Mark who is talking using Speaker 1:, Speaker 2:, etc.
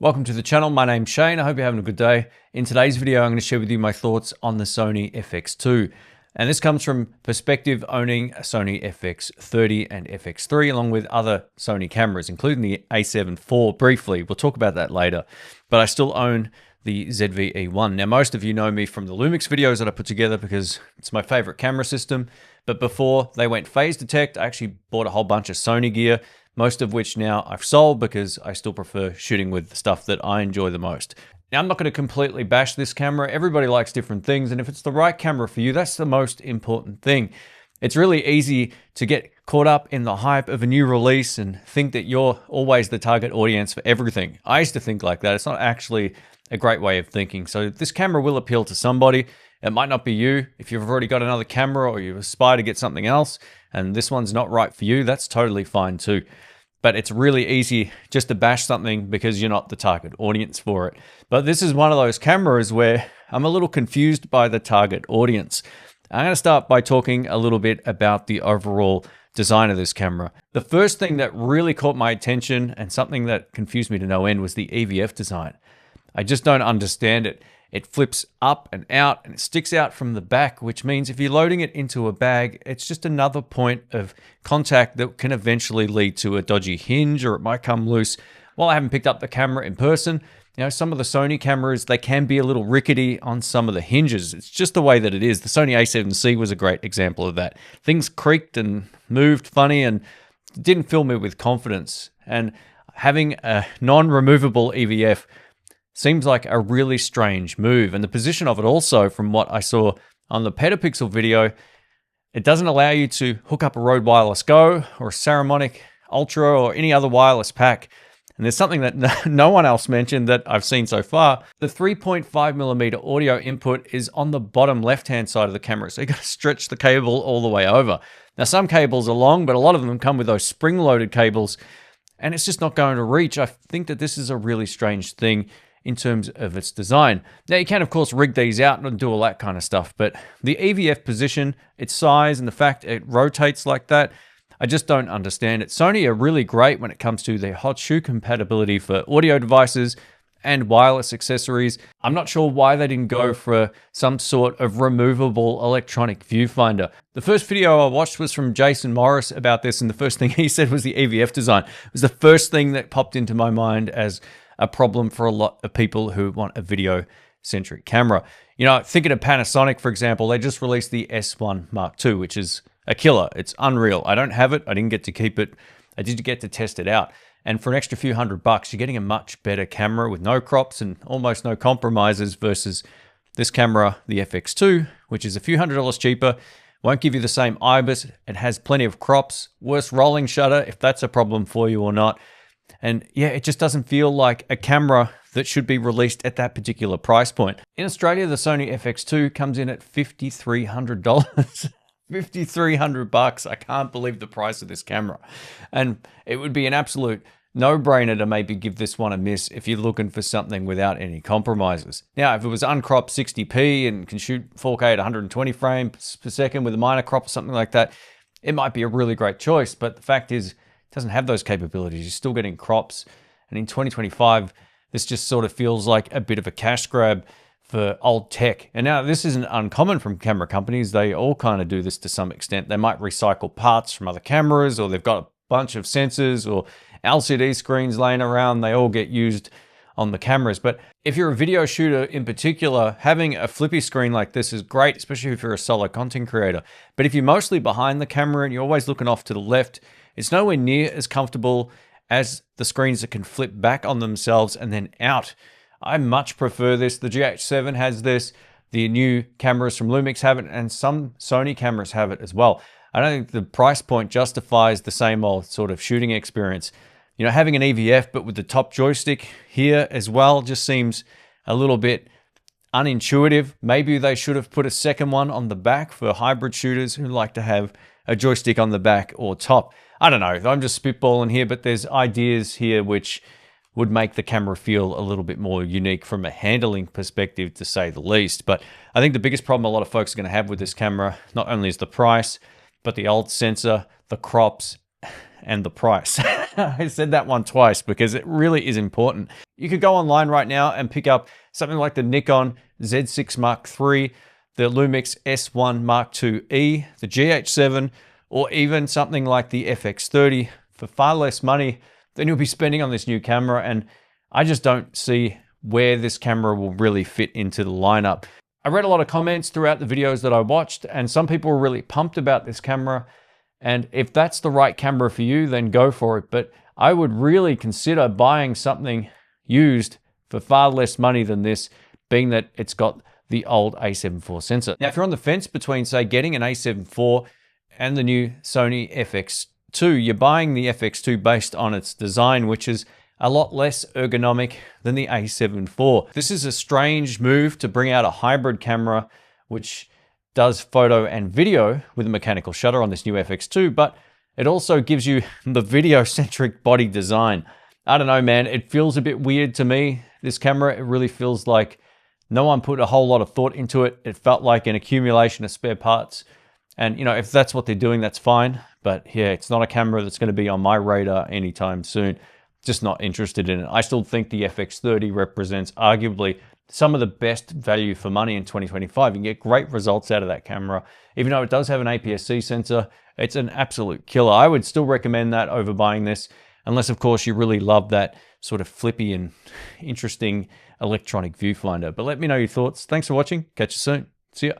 Speaker 1: Welcome to the channel. My name's Shane. I hope you're having a good day. In today's video, I'm going to share with you my thoughts on the Sony FX2. And this comes from perspective owning a Sony FX30 and FX3, along with other Sony cameras, including the a7 IV briefly. We'll talk about that later. But I still own the ZV-E1. Now, most of you know me from the Lumix videos that I put together because it's my favorite camera system. But before they went phase detect, I actually bought a whole bunch of Sony gear, most of which now I've sold because I still prefer shooting with the stuff that I enjoy the most. Now, I'm not going to completely bash this camera. Everybody likes different things, and if it's the right camera for you, that's the most important thing. It's really easy to get caught up in the hype of a new release and think that you're always the target audience for everything. I used to think like that. It's not actually a great way of thinking. So this camera will appeal to somebody. It might not be you. If you've already got another camera or you aspire to get something else and this one's not right for you, that's totally fine too. But it's really easy just to bash something because you're not the target audience for it. But this is one of those cameras where I'm a little confused by the target audience. I'm going to start by talking a little bit about the overall design of this camera. The first thing that really caught my attention and something that confused me to no end was the EVF design. I just don't understand it. It flips up and out and it sticks out from the back, which means if you're loading it into a bag, it's just another point of contact that can eventually lead to a dodgy hinge, or it might come loose. While I haven't picked up the camera in person, you know, some of the Sony cameras, they can be a little rickety on some of the hinges. It's just the way that it is. The Sony a7C was a great example of that. Things creaked and moved funny and didn't fill me with confidence. And having a non-removable EVF seems like a really strange move. And the position of it also, from what I saw on the Petapixel video, it doesn't allow you to hook up a Rode Wireless Go or a Saramonic Ultra or any other wireless pack. And there's something that no one else mentioned that I've seen so far. The 3.5mm audio input is on the bottom left-hand side of the camera. So you got to stretch the cable all the way over. Now, some cables are long, but a lot of them come with those spring-loaded cables, and it's just not going to reach. I think that this is a really strange thing in terms of its design. Now, you can, of course, rig these out and do all that kind of stuff, but the EVF position, its size, and the fact it rotates like that, I just don't understand it. Sony are really great when it comes to their hot shoe compatibility for audio devices and wireless accessories. I'm not sure why they didn't go for some sort of removable electronic viewfinder. The first video I watched was from Jason Morris about this, and the first thing he said was the EVF design. It was the first thing that popped into my mind as a problem for a lot of people who want a video-centric camera. You know, thinking of Panasonic, for example, they just released the S1 Mark II, which is a killer. It's unreal. I don't have it. I didn't get to keep it. I did get to test it out. And for an extra few $100, you're getting a much better camera with no crops and almost no compromises versus this camera, the FX2, which is a few $100 cheaper. Won't give you the same IBIS. It has plenty of crops, worse rolling shutter, if that's a problem for you or not. And yeah, it just doesn't feel like a camera that should be released at that particular price point. In Australia, the Sony FX2 comes in at $5,300. $5,300. I can't believe the price of this camera. And it would be an absolute no-brainer to maybe give this one a miss if you're looking for something without any compromises. Now, if it was uncropped 60p and can shoot 4K at 120 frames per second with a minor crop or something like that, it might be a really great choice. But the fact is, doesn't have those capabilities. You're still getting crops. And in 2025, this just sort of feels like a bit of a cash grab for old tech. And now this isn't uncommon from camera companies. They all kind of do this to some extent. They might recycle parts from other cameras, or they've got a bunch of sensors or LCD screens laying around. They all get used on the cameras. But if you're a video shooter in particular, having a flippy screen like this is great, especially if you're a solo content creator. But if you're mostly behind the camera and you're always looking off to the left, it's nowhere near as comfortable as the screens that can flip back on themselves and then out. I much prefer this. The GH7 has this. The new cameras from Lumix have it, and some Sony cameras have it as well. I don't think the price point justifies the same old sort of shooting experience. You know, having an EVF but with the top joystick here as well just seems a little bit unintuitive. Maybe they should have put a second one on the back for hybrid shooters who like to have a joystick on the back or top. I don't know, I'm just spitballing here, but there's ideas here which would make the camera feel a little bit more unique from a handling perspective, to say the least. But I think the biggest problem a lot of folks are going to have with this camera, not only is the price, but the old sensor, the crops, and the price. I said that one twice because it really is important. You could go online right now and pick up something like the Nikon Z6 Mark III, the Lumix S1 Mark IIe, the GH7, or even something like the FX30 for far less money than you'll be spending on this new camera. And I just don't see where this camera will really fit into the lineup. I read a lot of comments throughout the videos that I watched, and some people were really pumped about this camera. And if that's the right camera for you, then go for it. But I would really consider buying something used for far less money than this, being that it's got the old A7 IV sensor. Now, if you're on the fence between, say, getting an A7 IV and the new Sony FX2, you're buying the FX2 based on its design, which is a lot less ergonomic than the A7 IV. This is a strange move to bring out a hybrid camera, which does photo and video with a mechanical shutter on this new FX2, but it also gives you the video-centric body design. I don't know, man, it feels a bit weird to me. This camera, it really feels like no one put a whole lot of thought into it. It felt like an accumulation of spare parts. And, you know, if that's what they're doing, that's fine. But yeah, it's not a camera that's going to be on my radar anytime soon. Just not interested in it. I still think the FX30 represents arguably some of the best value for money in 2025. You can get great results out of that camera. Even though it does have an APS-C sensor, it's an absolute killer. I would still recommend that over buying this, unless of course you really love that sort of flippy and interesting electronic viewfinder. But let me know your thoughts. Thanks for watching. Catch you soon. See ya.